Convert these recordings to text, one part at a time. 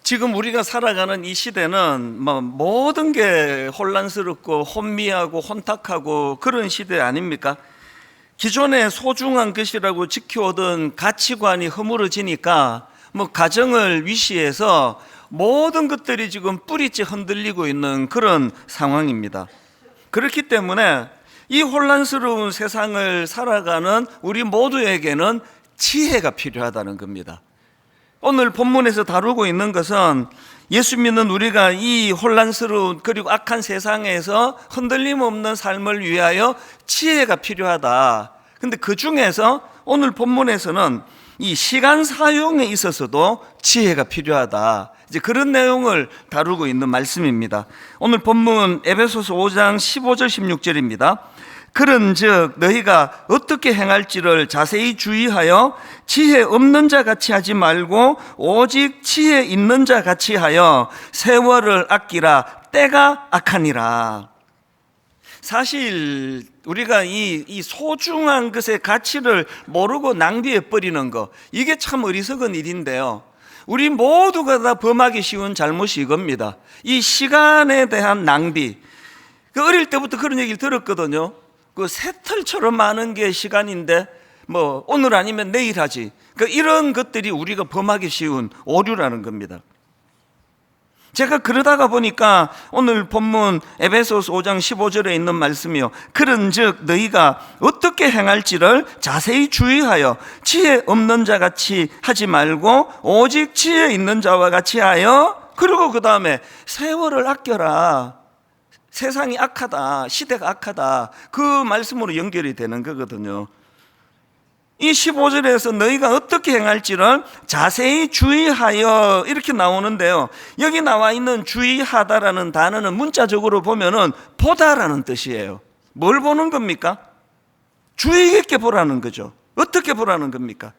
지금 우리가 살아가는 이 시대는 모든 게 혼란스럽고 혼미하고 혼탁하고 그런 시대 아닙니까? 기존에 소중한 것이라고 지켜오던 가치관이 허물어지니까 가정을 위시해서 모든 것들이 지금 뿌리째 흔들리고 있는 그런 상황입니다. 그렇기 때문에 이 혼란스러운 세상을 살아가는 우리 모두에게는 지혜가 필요하다는 겁니다. 오늘 본문에서 다루고 있는 것은 예수 믿는 우리가 이 혼란스러운 그리고 악한 세상에서 흔들림 없는 삶을 위하여 지혜가 필요하다. 근데 그 중에서 오늘 본문에서는 이 시간 사용에 있어서도 지혜가 필요하다. 이제 그런 내용을 다루고 있는 말씀입니다. 오늘 본문 에베소서 5장 15절 16절입니다. 그런즉 너희가 어떻게 행할지를 자세히 주의하여 지혜 없는 자 같이 하지 말고 오직 지혜 있는 자 같이 하여 세월을 아끼라. 때가 악하니라. 사실 우리가 이 소중한 것의 가치를 모르고 낭비해 버리는 거, 이게 참 어리석은 일인데요, 우리 모두가 다 범하기 쉬운 잘못이 이겁니다. 이 시간에 대한 낭비. 어릴 때부터 그런 얘기를 들었거든요. 그 새털처럼 많은 게 시간인데 오늘 아니면 내일 하지. 이런 것들이 우리가 범하기 쉬운 오류라는 겁니다. 제가 그러다가 보니까 오늘 본문 에베소서 5장 15절에 있는 말씀이요, 그런즉 너희가 어떻게 행할지를 자세히 주의하여 지혜 없는 자 같이 하지 말고 오직 지혜 있는 자와 같이 하여, 그리고 그 다음에 세월을 아껴라. 세상이 악하다, 시대가 악하다, 그 말씀으로 연결이 되는 거거든요. 이 15절에서 너희가 어떻게 행할지를 자세히 주의하여 이렇게 나오는데요, 여기 나와 있는 주의하다라는 단어는 문자적으로 보면은 보다라는 뜻이에요. 뭘 보는 겁니까? 주의 깊게 보라는 거죠. 어떻게 보라는 겁니까?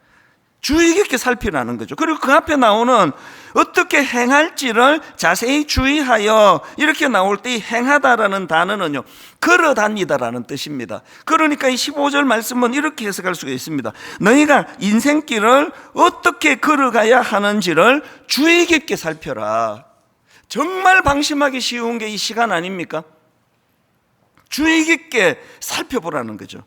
주의 깊게 살피라는 거죠. 그리고 그 앞에 나오는 어떻게 행할지를 자세히 주의하여 이렇게 나올 때 이 행하다라는 단어는요, 걸어 다니다라는 뜻입니다. 그러니까 이 15절 말씀은 이렇게 해석할 수가 있습니다. 너희가 인생길을 어떻게 걸어가야 하는지를 주의 깊게 살펴라. 정말 방심하기 쉬운 게 이 시간 아닙니까? 주의 깊게 살펴보라는 거죠.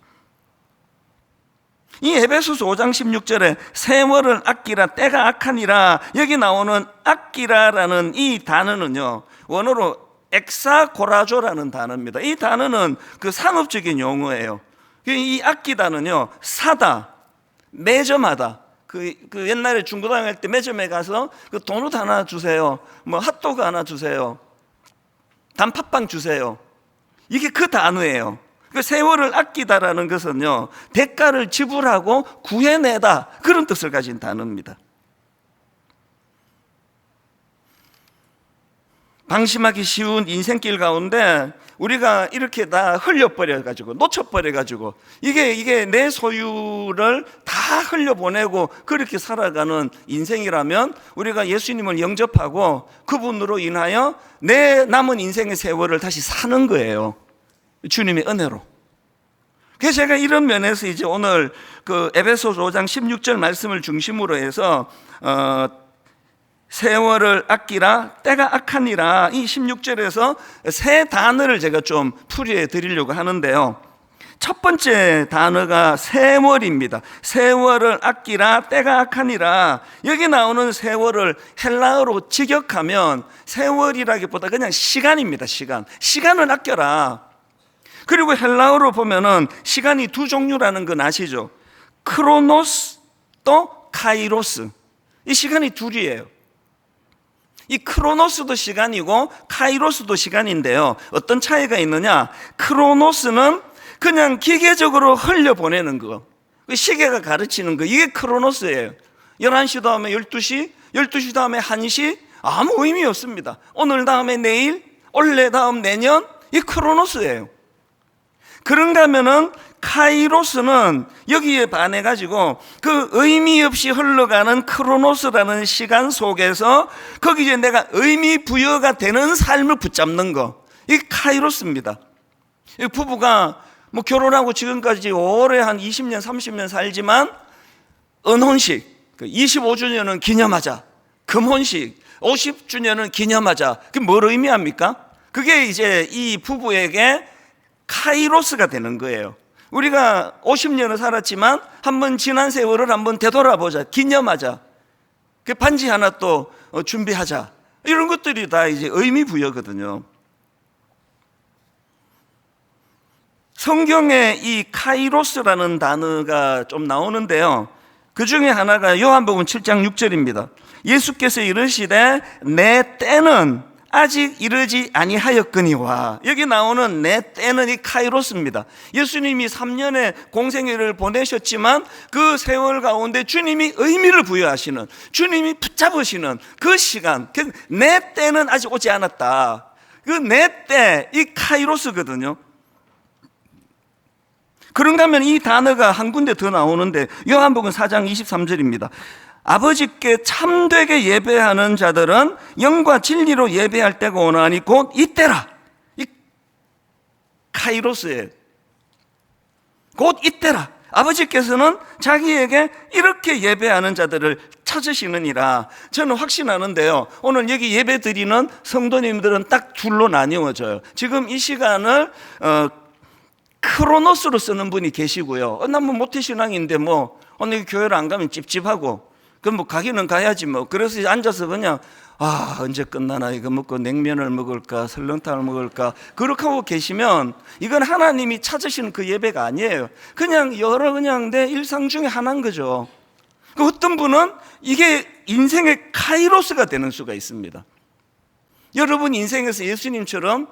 이 에베소서 5장 16절에 세월을 아끼라. 때가 악하니라. 여기 나오는 아끼라라는 이 단어는요, 원어로 엑사고라조라는 단어입니다. 이 단어는 그 산업적인 용어예요. 이 아끼다는요, 사다, 매점하다. 그 옛날에 중고 다닐 때 매점에 가서 그 도넛 하나 주세요, 핫도그 하나 주세요, 단팥빵 주세요. 이게 그 단어예요. 그 세월을 아끼다라는 것은요, 대가를 지불하고 구해내다, 그런 뜻을 가진 단어입니다. 방심하기 쉬운 인생길 가운데 우리가 이렇게 다 흘려버려가지고, 놓쳐버려가지고, 이게 내 소유를 다 흘려보내고 그렇게 살아가는 인생이라면 우리가 예수님을 영접하고 그분으로 인하여 내 남은 인생의 세월을 다시 사는 거예요. 주님의 은혜로. 그래서 제가 이런 면에서 이제 오늘 그 에베소서 5장 16절 말씀을 중심으로 해서 세월을 아끼라. 때가 악하니라. 이 16절에서 세 단어를 제가 좀 풀이해 드리려고 하는데요, 첫 번째 단어가 세월입니다. 세월을 아끼라. 때가 악하니라. 여기 나오는 세월을 헬라어로 직역하면 세월이라기보다 그냥 시간입니다. 시간을 아껴라. 그리고 헬라어로 보면은 시간이 두 종류라는 건 아시죠? 크로노스 또 카이로스. 이 시간이 둘이에요. 이 크로노스도 시간이고 카이로스도 시간인데요, 어떤 차이가 있느냐? 크로노스는 그냥 기계적으로 흘려보내는 거, 시계가 가르치는 거, 이게 크로노스예요. 11시 다음에 12시, 12시 다음에 1시, 아무 의미 없습니다. 오늘 다음에 내일, 올해 다음 내년, 이 크로노스예요. 그런가 하면은 카이로스는 여기에 반해가지고 그 의미 없이 흘러가는 크로노스라는 시간 속에서 거기 이제 내가 의미 부여가 되는 삶을 붙잡는 거, 이게 카이로스입니다. 이 부부가 결혼하고 지금까지 오래 한 20년 30년 살지만 은혼식 25주년은 기념하자, 금혼식 50주년을 기념하자. 그게 뭘 의미합니까? 그게 이제 이 부부에게 카이로스가 되는 거예요. 우리가 50년을 살았지만 한번 지난 세월을 한번 되돌아보자, 기념하자, 그 반지 하나 또 준비하자, 이런 것들이 다 이제 의미 부여거든요. 성경에 이 카이로스라는 단어가 좀 나오는데요, 그 중에 하나가 요한복음 7장 6절입니다. 예수께서 이르시되 내 때는 아직 이르지 아니하였거니와. 여기 나오는 내 때는 이 카이로스입니다. 예수님이 3년의 공생애를 보내셨지만 그 세월 가운데 주님이 의미를 부여하시는, 주님이 붙잡으시는 그 시간, 내 때는 아직 오지 않았다. 그 내 때, 이 카이로스거든요. 그런가 하면 이 단어가 한 군데 더 나오는데 요한복음 4장 23절입니다. 아버지께 참되게 예배하는 자들은 영과 진리로 예배할 때가 오나니 곧 이때라. 이 카이로스에 곧 이때라. 아버지께서는 자기에게 이렇게 예배하는 자들을 찾으시느니라. 저는 확신하는데요, 오늘 여기 예배 드리는 성도님들은 딱 둘로 나뉘어져요. 지금 이 시간을 크로노스로 쓰는 분이 계시고요. 난 뭐 모태신앙인데 뭐 오늘 교회를 안 가면 찝찝하고, 그럼 뭐 가기는 가야지 뭐. 그래서 앉아서 그냥 언제 끝나나, 이거 먹고 냉면을 먹을까 설렁탕을 먹을까, 그렇게 하고 계시면 이건 하나님이 찾으시는 그 예배가 아니에요. 그냥 그냥 내 일상 중에 하나인 거죠. 어떤 분은 이게 인생의 카이로스가 되는 수가 있습니다. 여러분 인생에서 예수님처럼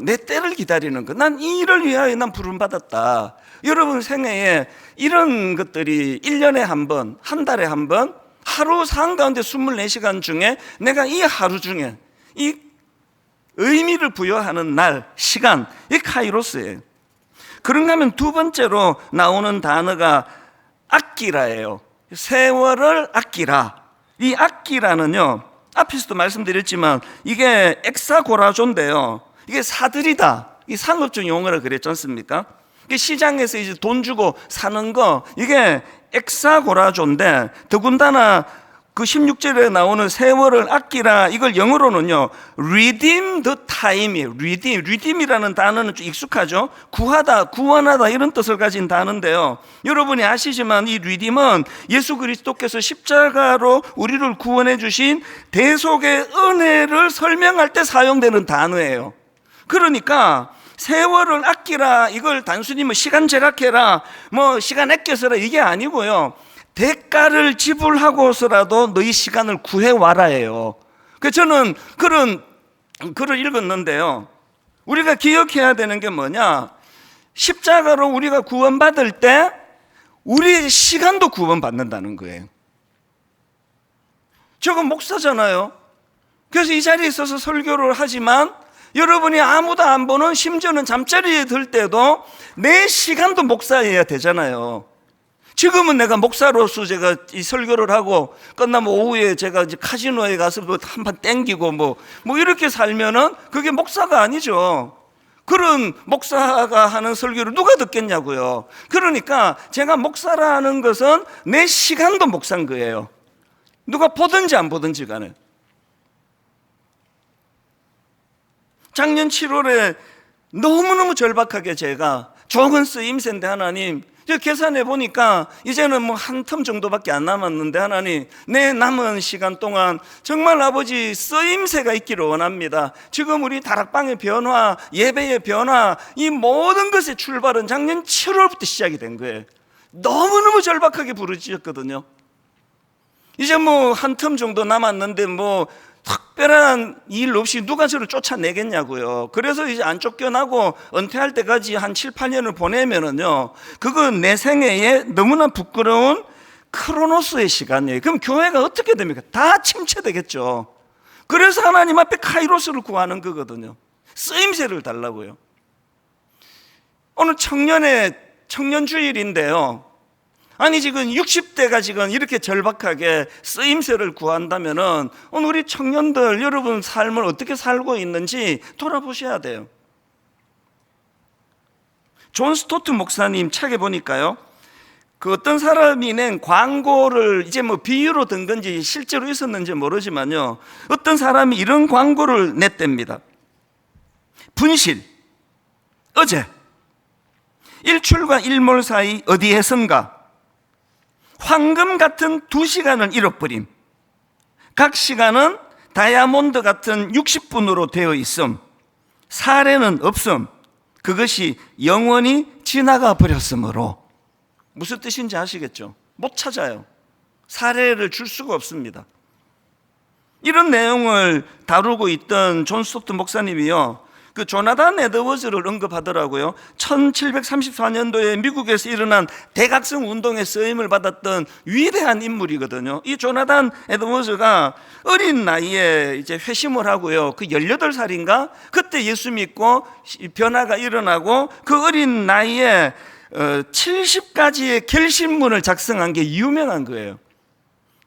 내 때를 기다리는 것, 난 이 일을 위하여 난 부름받았다. 여러분 생애에 이런 것들이 1년에 한 번, 한 달에 한 번, 하루 산 가운데 24시간 중에 내가 이 하루 중에 이 의미를 부여하는 날, 시간, 이 카이로스예요. 그런가 하면 두 번째로 나오는 단어가 아끼라예요. 세월을 아끼라. 이 아끼라는요, 앞에서도 말씀드렸지만 이게 엑사고라조인데요, 이게 사들이다, 이 상업적 용어라 그랬지 않습니까? 이게 시장에서 이제 돈 주고 사는 거, 이게 엑사고라조인데, 더군다나 그 16절에 나오는 세월을 아끼라, 이걸 영어로는요 redeem the time이에요. redeem이라는 단어는 좀 익숙하죠. 구하다, 구원하다, 이런 뜻을 가진 단어인데요, 여러분이 아시지만 이 redeem은 예수 그리스도께서 십자가로 우리를 구원해 주신 대속의 은혜를 설명할 때 사용되는 단어예요. 그러니까 세월을 아끼라, 이걸 단순히 뭐 시간 절약해라, 뭐 시간 아껴서라, 이게 아니고요, 대가를 지불하고서라도 너희 시간을 구해와라예요. 그래서 저는 그런 글을 읽었는데요, 우리가 기억해야 되는 게 뭐냐, 십자가로 우리가 구원받을 때 우리의 시간도 구원받는다는 거예요. 저건 목사잖아요. 그래서 이 자리에 있어서 설교를 하지만 여러분이 아무도 안 보는, 심지어는 잠자리에 들 때도 내 시간도 목사여야 되잖아요. 지금은 내가 목사로서 제가 이 설교를 하고 끝나면 오후에 제가 이제 카지노에 가서 한판 땡기고 뭐 이렇게 살면은 그게 목사가 아니죠. 그런 목사가 하는 설교를 누가 듣겠냐고요. 그러니까 제가 목사라는 것은 내 시간도 목사인 거예요. 누가 보든지 안 보든지 간에. 작년 7월에 너무너무 절박하게 제가 좋은 쓰임새인데, 하나님, 계산해 보니까 이제는 뭐 한 텀 정도밖에 안 남았는데, 하나님, 내 남은 시간 동안 정말 아버지 쓰임새가 있기를 원합니다. 지금 우리 다락방의 변화, 예배의 변화, 이 모든 것의 출발은 작년 7월부터 시작이 된 거예요. 너무너무 절박하게 부르짖었거든요. 이제 뭐 한 텀 정도 남았는데 뭐 특별한 일 없이 누가 저를 쫓아내겠냐고요. 그래서 이제 안 쫓겨나고 은퇴할 때까지 한 7, 8년을 보내면은요, 그건 내 생애에 너무나 부끄러운 크로노스의 시간이에요. 그럼 교회가 어떻게 됩니까? 다 침체되겠죠. 그래서 하나님 앞에 카이로스를 구하는 거거든요. 쓰임새를 달라고요. 오늘 청년주일인데요, 아니 지금 60대가 지금 이렇게 절박하게 쓰임새를 구한다면은 오늘 우리 청년들, 여러분 삶을 어떻게 살고 있는지 돌아보셔야 돼요. 존 스토트 목사님 책에 보니까요, 그 어떤 사람이 낸 광고를 이제 뭐 비유로 든 건지 실제로 있었는지 모르지만요, 어떤 사람이 이런 광고를 냈답니다. 분실, 어제 일출과 일몰 사이 어디에선가 황금 같은 2시간을 잃어버림. 각 시간은 다이아몬드 같은 60분으로 되어 있음. 사례는 없음. 그것이 영원히 지나가 버렸으므로. 무슨 뜻인지 아시겠죠? 못 찾아요. 사례를 줄 수가 없습니다. 이런 내용을 다루고 있던 존 스토트 목사님이요, 그 조나단 에드워즈를 언급하더라고요. 1734년도에 미국에서 일어난 대각성 운동에 쓰임을 받았던 위대한 인물이거든요. 이 조나단 에드워즈가 어린 나이에 이제 회심을 하고요, 그 18살인가 그때 예수 믿고 변화가 일어나고, 그 어린 나이에 70가지의 결심문을 작성한 게 유명한 거예요.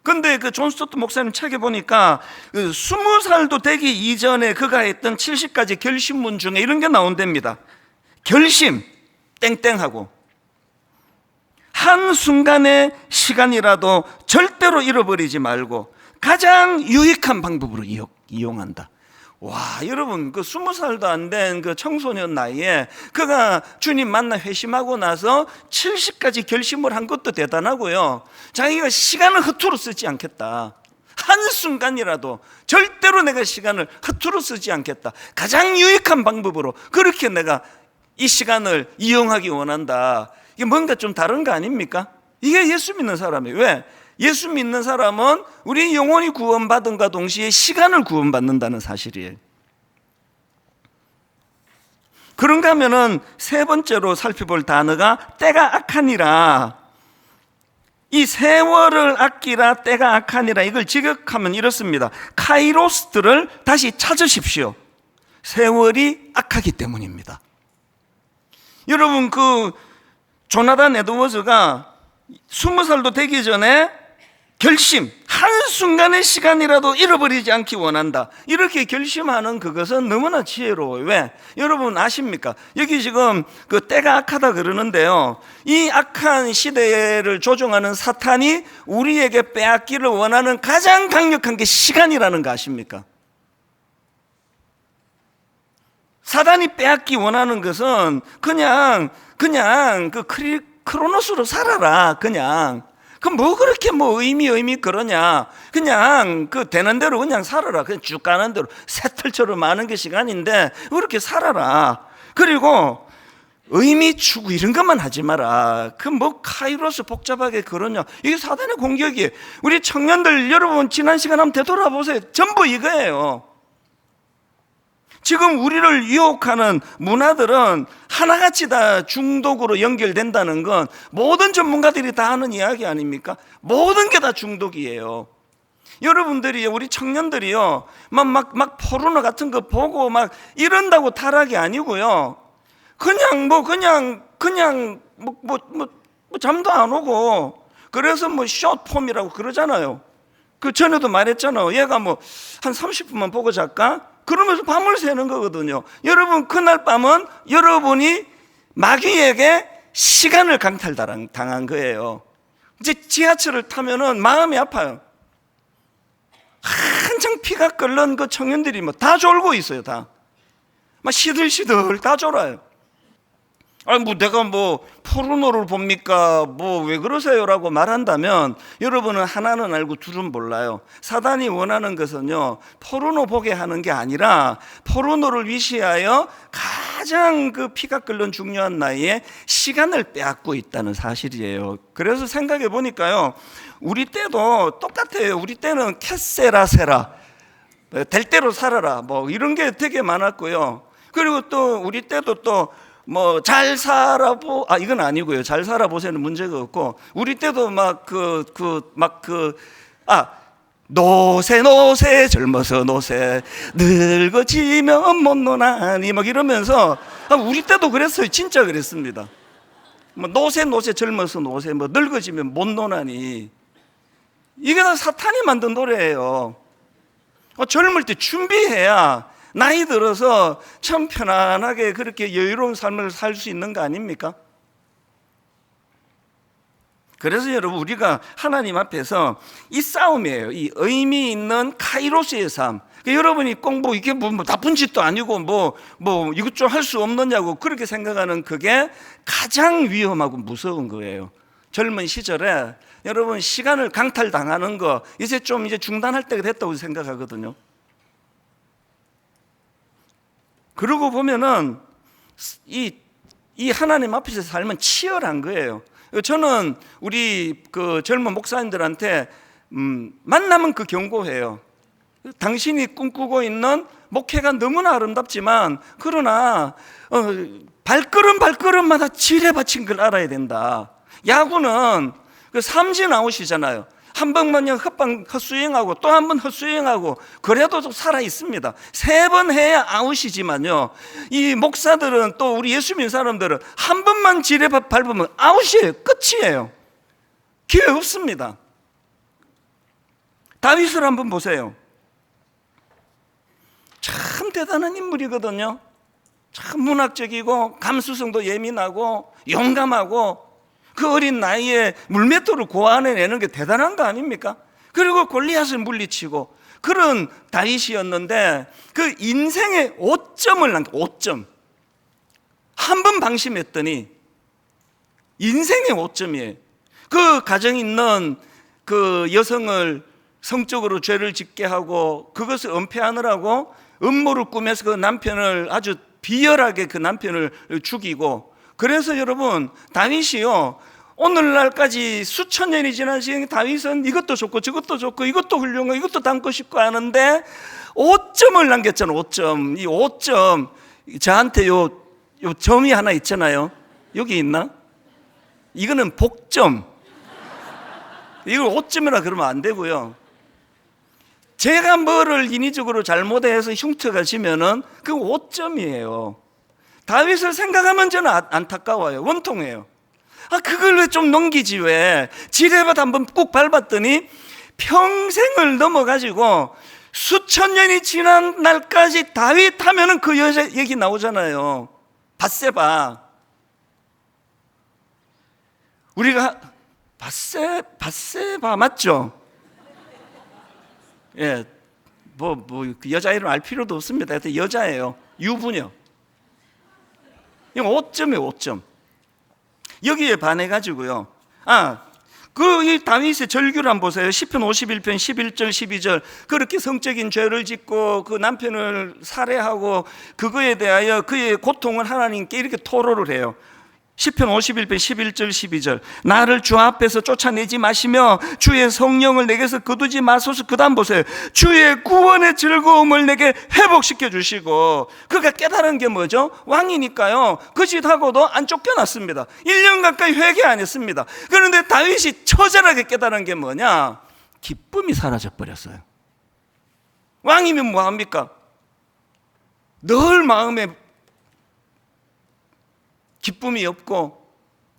근데 그 존 스토트 목사님 책에 보니까 20살도 되기 이전에 그가 했던 70가지 결심문 중에 이런 게 나온답니다. 결심, 땡땡하고, 한순간의 시간이라도 절대로 잃어버리지 말고 가장 유익한 방법으로 이용한다. 와, 여러분, 그 20살도 안 된 그 청소년 나이에 그가 주님 만나 회심하고 나서 70가지 결심을 한 것도 대단하고요, 자기가 시간을 허투루 쓰지 않겠다. 한순간이라도 절대로 내가 시간을 허투루 쓰지 않겠다. 가장 유익한 방법으로 그렇게 내가 이 시간을 이용하기 원한다. 이게 뭔가 좀 다른 거 아닙니까? 이게 예수 믿는 사람이에요. 왜? 예수 믿는 사람은 우리 영혼이 구원받음과 동시에 시간을 구원받는다는 사실이에요. 그런가 하면은 세 번째로 살펴볼 단어가 때가 악하니라. 이 세월을 아끼라, 때가 악하니라, 이걸 직역하면 이렇습니다. 카이로스들을 다시 찾으십시오. 세월이 악하기 때문입니다. 여러분, 그 조나단 에드워즈가 20살도 되기 전에 결심, 한순간의 시간이라도 잃어버리지 않기 원한다, 이렇게 결심하는 그것은 너무나 지혜로워요. 왜? 여러분 아십니까? 여기 지금 그 때가 악하다 그러는데요, 이 악한 시대를 조종하는 사탄이 우리에게 빼앗기를 원하는 가장 강력한 게 시간이라는 거 아십니까? 사단이 빼앗기 원하는 것은 그냥 그 크로노스로 살아라. 그냥 그 뭐 그렇게 뭐 의미 그러냐, 그냥 그 되는 대로 그냥 살아라. 그냥 쭉 가는 대로 새털처럼 많은 게 시간인데 그렇게 살아라. 그리고 의미 추구 이런 것만 하지 마라. 그 뭐 카이로스 복잡하게 그러냐, 이게 사단의 공격이에요. 우리 청년들 여러분 지난 시간 한번 되돌아보세요. 전부 이거예요. 지금 우리를 유혹하는 문화들은 하나같이 다 중독으로 연결된다는 건 모든 전문가들이 다 하는 이야기 아닙니까? 모든 게 다 중독이에요. 여러분들이, 우리 청년들이요, 막 포르노 같은 거 보고 막 이런다고 타락이 아니고요, 그냥 잠도 안 오고, 그래서 뭐 숏폼이라고 그러잖아요. 그 전에도 말했잖아요. 얘가 뭐 한 30분만 보고 잘까? 그러면서 밤을 새는 거거든요. 여러분, 그날 밤은 여러분이 마귀에게 시간을 강탈당한 거예요. 이제 지하철을 타면은 마음이 아파요. 한창 피가 끓는 그 청년들이 뭐 다 졸고 있어요. 다 막 시들시들 다 졸아요. 아니 뭐 내가 뭐 포르노를 봅니까? 뭐 왜 그러세요라고 말한다면 여러분은 하나는 알고 둘은 몰라요. 사단이 원하는 것은요, 포르노 보게 하는 게 아니라 포르노를 위시하여 가장 그 피가 끓는 중요한 나이에 시간을 빼앗고 있다는 사실이에요. 그래서 생각해 보니까요, 우리 때도 똑같아요. 우리 때는 캣세라세라, 될 대로 살아라, 뭐 이런 게 되게 많았고요. 그리고 또 우리 때도 또 뭐 잘 이건 아니고요. 잘 살아보세요는 문제가 없고, 우리 때도 노세 젊어서 노세 늙어지면 못 노나니 막 이러면서, 우리 때도 그랬어요. 진짜 그랬습니다. 뭐 노세 젊어서 노세 뭐 늙어지면 못 노나니, 이게 다 사탄이 만든 노래예요. 젊을 때 준비해야 나이 들어서 참 편안하게 그렇게 여유로운 삶을 살 수 있는 거 아닙니까? 그래서 여러분, 우리가 하나님 앞에서 이 싸움이에요. 이 의미 있는 카이로스의 삶. 여러분이 꼭 이게 뭐 나쁜 짓도 아니고 이것 좀 할 수 없느냐고 그렇게 생각하는 그게 가장 위험하고 무서운 거예요. 젊은 시절에 여러분, 시간을 강탈당하는 거 이제 중단할 때가 됐다고 생각하거든요. 그러고 보면은 이 하나님 앞에서 삶은 치열한 거예요. 저는 우리 그 젊은 목사님들한테 만나면 그 경고해요. 당신이 꿈꾸고 있는 목회가 너무나 아름답지만 그러나 발걸음마다 지뢰받친 걸 알아야 된다. 야구는 그 삼진 아웃이잖아요. 한 번만 헛스윙하고 또 한 번 헛스윙하고 그래도 살아 있습니다. 3번 해야 아웃이지만요, 이 목사들은 또 우리 예수 믿는 사람들은 한 번만 지뢰 밟으면 아웃이에요. 끝이에요. 기회 없습니다. 다윗을 한번 보세요. 참 대단한 인물이거든요. 참 문학적이고 감수성도 예민하고 용감하고 그 어린 나이에 물맷돌을 고안해내는 게 대단한 거 아닙니까? 그리고 골리앗을 물리치고 그런 다윗이었는데 그 인생의 5점을 남겨. 5점. 한 번 방심했더니 인생의 5점이에요. 그 가정에 있는 그 여성을 성적으로 죄를 짓게 하고 그것을 은폐하느라고 음모를 꾸며서 그 남편을 아주 비열하게 그 남편을 죽이고, 그래서 여러분, 다윗이요, 오늘날까지 수천 년이 지난 시간 다윗은 이것도 좋고 저것도 좋고 이것도 훌륭하고 이것도 담고 싶고 하는데 5점을 남겼잖아. 5점. 이 5점, 저한테 요 점이 하나 있잖아요. 여기 있나? 이거는 복점. 이걸 5점이라 그러면 안 되고요. 제가 뭐를 인위적으로 잘못해서 흉터가 지면은 그 5점이에요. 다윗을 생각하면 저는 안타까워요. 원통해요. 그걸 왜 좀 넘기지, 왜? 지뢰밭 한번 꾹 밟았더니 평생을 넘어가지고 수천 년이 지난 날까지 다윗 하면은 그 여자 얘기 나오잖아요. 밧세바. 우리가 밧세바 맞죠? 예, 그 여자 이름 알 필요도 없습니다. 하여튼 여자예요. 유부녀. 이거 5점이에요, 5점. 여기에 반해가지고요. 이 다윗의 절규를 한번 보세요. 시편 51편 11절 12절. 그렇게 성적인 죄를 짓고 그 남편을 살해하고 그거에 대하여 그의 고통을 하나님께 이렇게 토로를 해요. 시편 51편 11절 12절. 나를 주 앞에서 쫓아내지 마시며 주의 성령을 내게서 거두지 마소서. 그 다음 보세요. 주의 구원의 즐거움을 내게 회복시켜 주시고. 그가 깨달은 게 뭐죠? 왕이니까요, 그 짓하고도 안 쫓겨났습니다. 1년 가까이 회개 안 했습니다. 그런데 다윗이 처절하게 깨달은 게 뭐냐? 기쁨이 사라져 버렸어요. 왕이면 뭐합니까? 늘 마음에 기쁨이 없고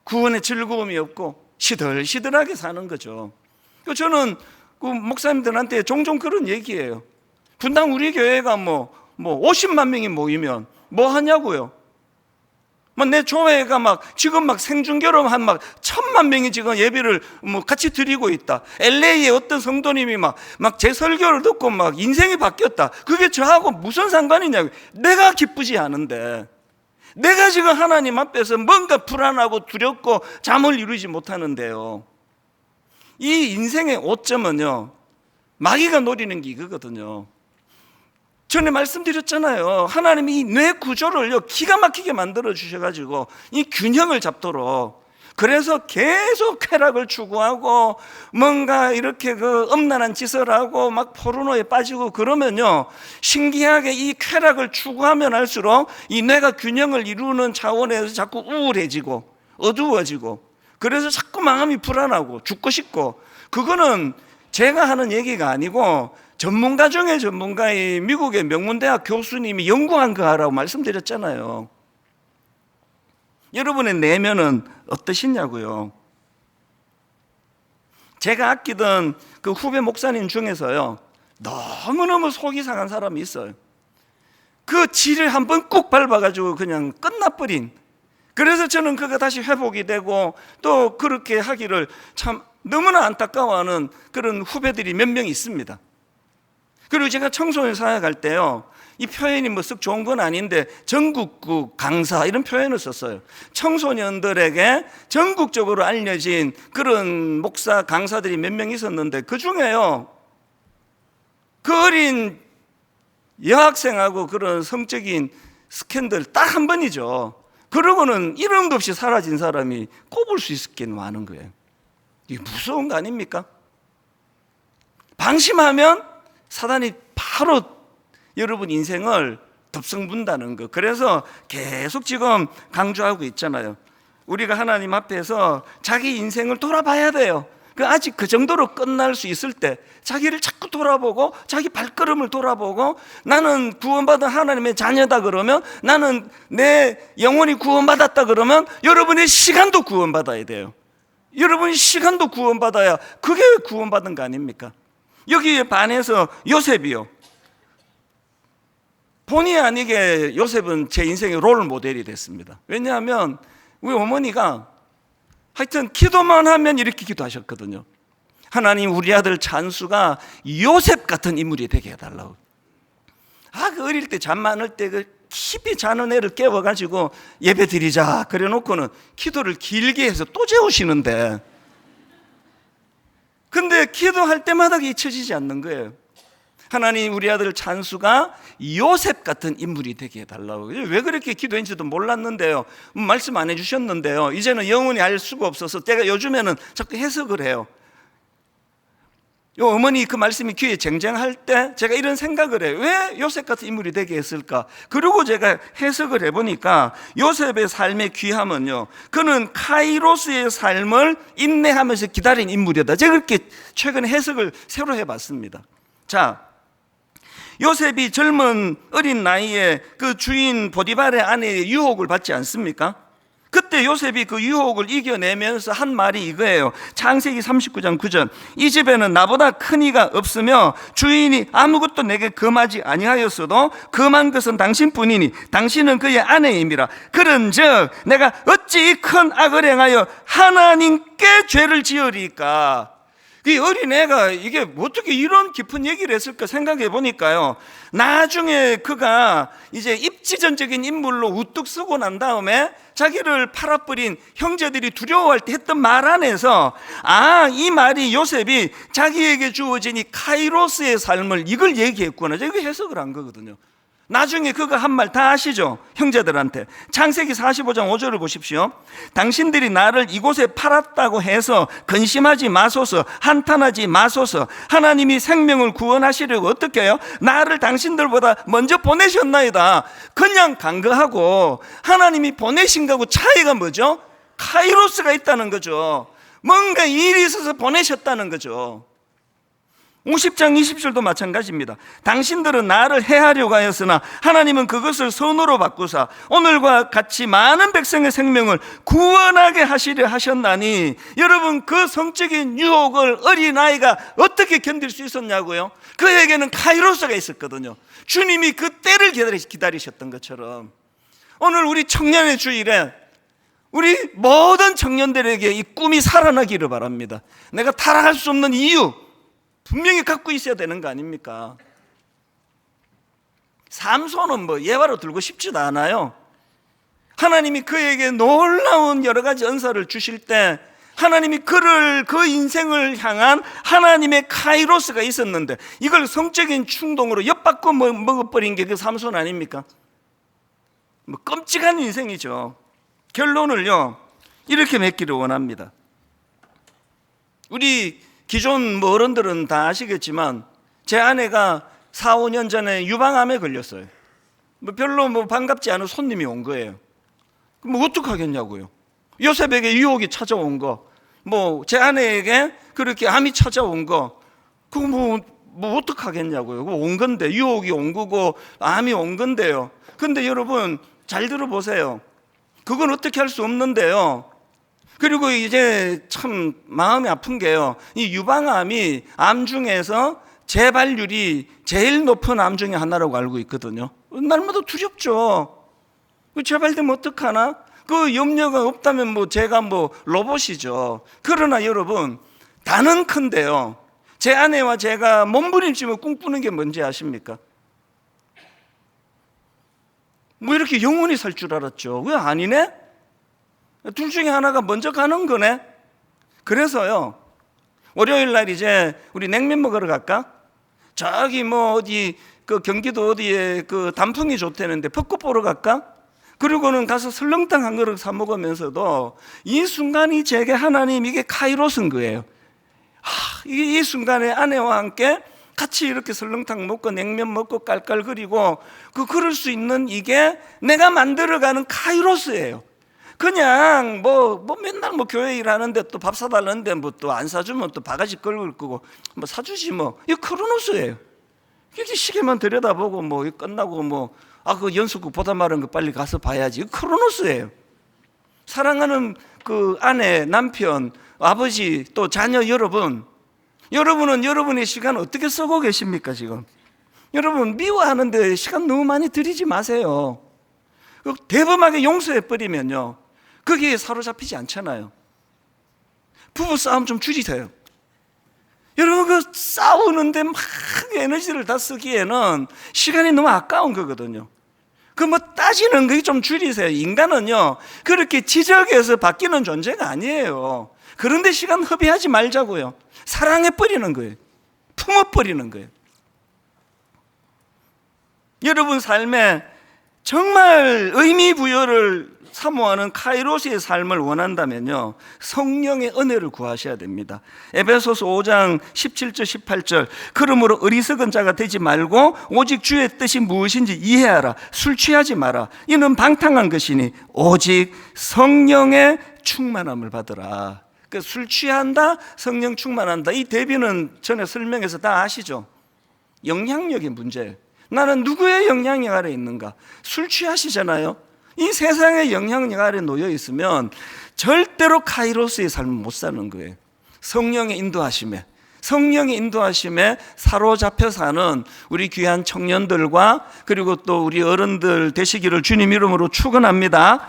구원의 즐거움이 없고 시들시들하게 사는 거죠. 저는 그 목사님들한테 종종 그런 얘기예요. 분당 우리 교회가 50만 명이 모이면 뭐 하냐고요. 내 교회가 지금 생중계로 한 1,000만 명이 지금 예배를 같이 드리고 있다. LA의 어떤 성도님이 제 설교를 듣고 인생이 바뀌었다. 그게 저하고 무슨 상관이냐고요. 내가 기쁘지 않은데, 내가 지금 하나님 앞에서 뭔가 불안하고 두렵고 잠을 이루지 못하는데요. 이 인생의 5점은요, 마귀가 노리는 게 이거거든요. 전에 말씀드렸잖아요. 하나님이 이 뇌 구조를 기가 막히게 만들어 주셔가지고 이 균형을 잡도록, 그래서 계속 쾌락을 추구하고 뭔가 이렇게 그 엄란한 짓을 하고 포르노에 빠지고 그러면요, 신기하게 이 쾌락을 추구하면 할수록 이 뇌가 균형을 이루는 차원에서 자꾸 우울해지고 어두워지고, 그래서 자꾸 마음이 불안하고 죽고 싶고. 그거는 제가 하는 얘기가 아니고 전문가 중에 전문가인 미국의 명문대학 교수님이 연구한 거라고 말씀드렸잖아요. 여러분의 내면은 어떠시냐고요. 제가 아끼던 그 후배 목사님 중에서요, 너무너무 속이 상한 사람이 있어요. 그 지를 한번 꾹 밟아가지고 그냥 끝나버린 그래서 저는 그가 다시 회복이 되고 또 그렇게 하기를 참 너무나 안타까워하는 그런 후배들이 몇 명 있습니다. 그리고 제가 청소년 사역할 때요, 이 표현이 뭐 썩 좋은 건 아닌데 전국구 강사 이런 표현을 썼어요. 청소년들에게 전국적으로 알려진 그런 목사 강사들이 몇 명 있었는데 그 중에요, 그 어린 여학생하고 그런 성적인 스캔들 딱 한 번이죠. 그러고는 이름도 없이 사라진 사람이 꼽을 수 있겠는 많은 거예요. 이게 무서운 거 아닙니까? 방심하면 사단이 바로 여러분 인생을 덮성분다는 거. 그래서 계속 지금 강조하고 있잖아요. 우리가 하나님 앞에서 자기 인생을 돌아봐야 돼요. 아직 그 정도로 끝날 수 있을 때 자기를 자꾸 돌아보고 자기 발걸음을 돌아보고, 나는 구원받은 하나님의 자녀다 그러면, 나는 내 영혼이 구원받았다 그러면 여러분의 시간도 구원받아야 돼요. 여러분의 시간도 구원받아야 그게 구원받은 거 아닙니까? 여기에 반해서 요셉이요, 본의 아니게 요셉은 제 인생의 롤 모델이 됐습니다. 왜냐하면 우리 어머니가 하여튼 기도만 하면 이렇게 기도하셨거든요. 하나님, 우리 아들 찬수가 요셉 같은 인물이 되게 해달라고. 그 어릴 때 잠 많을 때 그 깊이 자는 애를 깨워가지고 예배 드리자 그래 놓고는 기도를 길게 해서 또 재우시는데, 근데 기도할 때마다 잊혀지지 않는 거예요. 하나님, 우리 아들 찬수가 요셉 같은 인물이 되게 해달라고. 왜 그렇게 기도했는지도 몰랐는데요, 말씀 안 해주셨는데요, 이제는 영원히 알 수가 없어서 제가 요즘에는 자꾸 해석을 해요. 어머니 그 말씀이 귀에 쟁쟁할 때 제가 이런 생각을 해요. 왜 요셉 같은 인물이 되게 했을까? 그리고 제가 해석을 해보니까 요셉의 삶의 귀함은요, 그는 카이로스의 삶을 인내하면서 기다린 인물이다. 제가 그렇게 최근에 해석을 새로 해봤습니다. 자, 요셉이 젊은 어린 나이에 그 주인 보디발의 아내의 유혹을 받지 않습니까? 그때 요셉이 그 유혹을 이겨내면서 한 말이 이거예요. 창세기 39장 9절. 이 집에는 나보다 큰 이가 없으며 주인이 아무것도 내게 금하지 아니하였어도 금한 것은 당신뿐이니 당신은 그의 아내임이라. 그런즉 내가 어찌 큰 악을 행하여 하나님께 죄를 지으리까. 이 어린애가 이게 어떻게 이런 깊은 얘기를 했을까 생각해 보니까요, 나중에 그가 이제 입지전적인 인물로 우뚝 서고 난 다음에 자기를 팔아버린 형제들이 두려워할 때 했던 말 안에서, 이 말이 요셉이 자기에게 주어진 이 카이로스의 삶을 이걸 얘기했구나, 이거 해석을 한 거거든요. 나중에 그가 한 말 다 아시죠? 형제들한테. 창세기 45장 5절을 보십시오. 당신들이 나를 이곳에 팔았다고 해서 근심하지 마소서, 한탄하지 마소서. 하나님이 생명을 구원하시려고 어떻게 해요? 나를 당신들보다 먼저 보내셨나이다. 그냥 간거하고 하나님이 보내신 거하고 차이가 뭐죠? 카이로스가 있다는 거죠. 뭔가 일이 있어서 보내셨다는 거죠. 50장 20절도 마찬가지입니다. 당신들은 나를 해하려고 하였으나 하나님은 그것을 선으로 바꾸사 오늘과 같이 많은 백성의 생명을 구원하게 하시려 하셨나니. 여러분, 그 성적인 유혹을 어린아이가 어떻게 견딜 수 있었냐고요? 그에게는 카이로스가 있었거든요. 주님이 그 때를 기다리셨던 것처럼 오늘 우리 청년의 주일에 우리 모든 청년들에게 이 꿈이 살아나기를 바랍니다. 내가 타락할 수 없는 이유 분명히 갖고 있어야 되는 거 아닙니까? 삼손은 뭐 예화로 들고 싶지도 않아요. 하나님이 그에게 놀라운 여러 가지 은사를 주실 때 하나님이 그를, 그 인생을 향한 하나님의 카이로스가 있었는데 이걸 성적인 충동으로 엿바꿔 먹어버린 게 그 삼손 아닙니까? 뭐 끔찍한 인생이죠. 결론을요, 이렇게 맺기를 원합니다. 우리 기존 어른들은 다 아시겠지만 제 아내가 4, 5년 전에 유방암에 걸렸어요. 별로 반갑지 않은 손님이 온 거예요. 그럼 어떡하겠냐고요. 요셉에게 유혹이 찾아온 거, 제 아내에게 그렇게 암이 찾아온 거, 그거 어떡하겠냐고요. 그거 온 건데, 유혹이 온 거고 암이 온 건데요. 근데 여러분 잘 들어보세요. 그건 어떻게 할 수 없는데요. 그리고 이제 참 마음이 아픈 게요, 이 유방암이 암 중에서 재발률이 제일 높은 암 중에 하나라고 알고 있거든요. 날마다 두렵죠. 재발되면 어떡하나? 그 염려가 없다면 뭐 제가 뭐 로봇이죠. 그러나 여러분, 단언컨대요, 제 아내와 제가 몸부림치며 꿈꾸는 게 뭔지 아십니까? 뭐 이렇게 영원히 살 줄 알았죠. 왜 아니네? 둘 중에 하나가 먼저 가는 거네. 그래서요, 월요일 날 이제 우리 냉면 먹으러 갈까? 저기 뭐 어디 그 경기도 어디에 그 단풍이 좋다는데 벚꽃 보러 갈까? 그리고는 가서 설렁탕 한 그릇 사 먹으면서도 이 순간이 제게 하나님, 이게 카이로스인 거예요. 이 순간에 아내와 함께 같이 이렇게 설렁탕 먹고 냉면 먹고 깔깔거리고 그럴 수 있는, 이게 내가 만들어가는 카이로스예요. 그냥 뭐 맨날 뭐 교회 일하는데 또 밥 사달라는데 뭐 또 안 사주면 또 바가지 끌고 끄고 뭐 사주지 뭐. 이거 크로노스예요. 이렇게 시계만 들여다보고 뭐 끝나고 뭐 그 연속극 보다 말은 거 빨리 가서 봐야지. 이거 크로노스예요. 사랑하는 그 아내, 남편, 아버지, 또 자녀 여러분, 여러분은 여러분의 시간 어떻게 쓰고 계십니까 지금? 여러분 미워하는데 시간 너무 많이 들이지 마세요. 대범하게 용서해버리면요, 거기에 사로잡히지 않잖아요. 부부싸움 좀 줄이세요. 여러분, 그 싸우는데 막 에너지를 다 쓰기에는 시간이 너무 아까운 거거든요. 그 뭐 따지는 거 좀 줄이세요. 인간은요, 그렇게 지적해서 바뀌는 존재가 아니에요. 그런데 시간 허비하지 말자고요. 사랑해버리는 거예요. 품어버리는 거예요. 여러분 삶에 정말 의미 부여를 사모하는 카이로스의 삶을 원한다면요, 성령의 은혜를 구하셔야 됩니다. 에베소서 5장 17절 18절, 그러므로 어리석은 자가 되지 말고 오직 주의 뜻이 무엇인지 이해하라. 술 취하지 마라. 이는 방탕한 것이니 오직 성령의 충만함을 받으라. 술 취한다, 성령 충만한다, 이 대비는 전에 설명해서 다 아시죠? 영향력의 문제예요. 나는 누구의 영향력 아래 있는가? 술 취하시잖아요. 이 세상의 영향력 아래 놓여 있으면 절대로 카이로스의 삶을 못 사는 거예요. 성령의 인도하심에 사로잡혀 사는 우리 귀한 청년들과 그리고 또 우리 어른들 되시기를 주님 이름으로 축원합니다.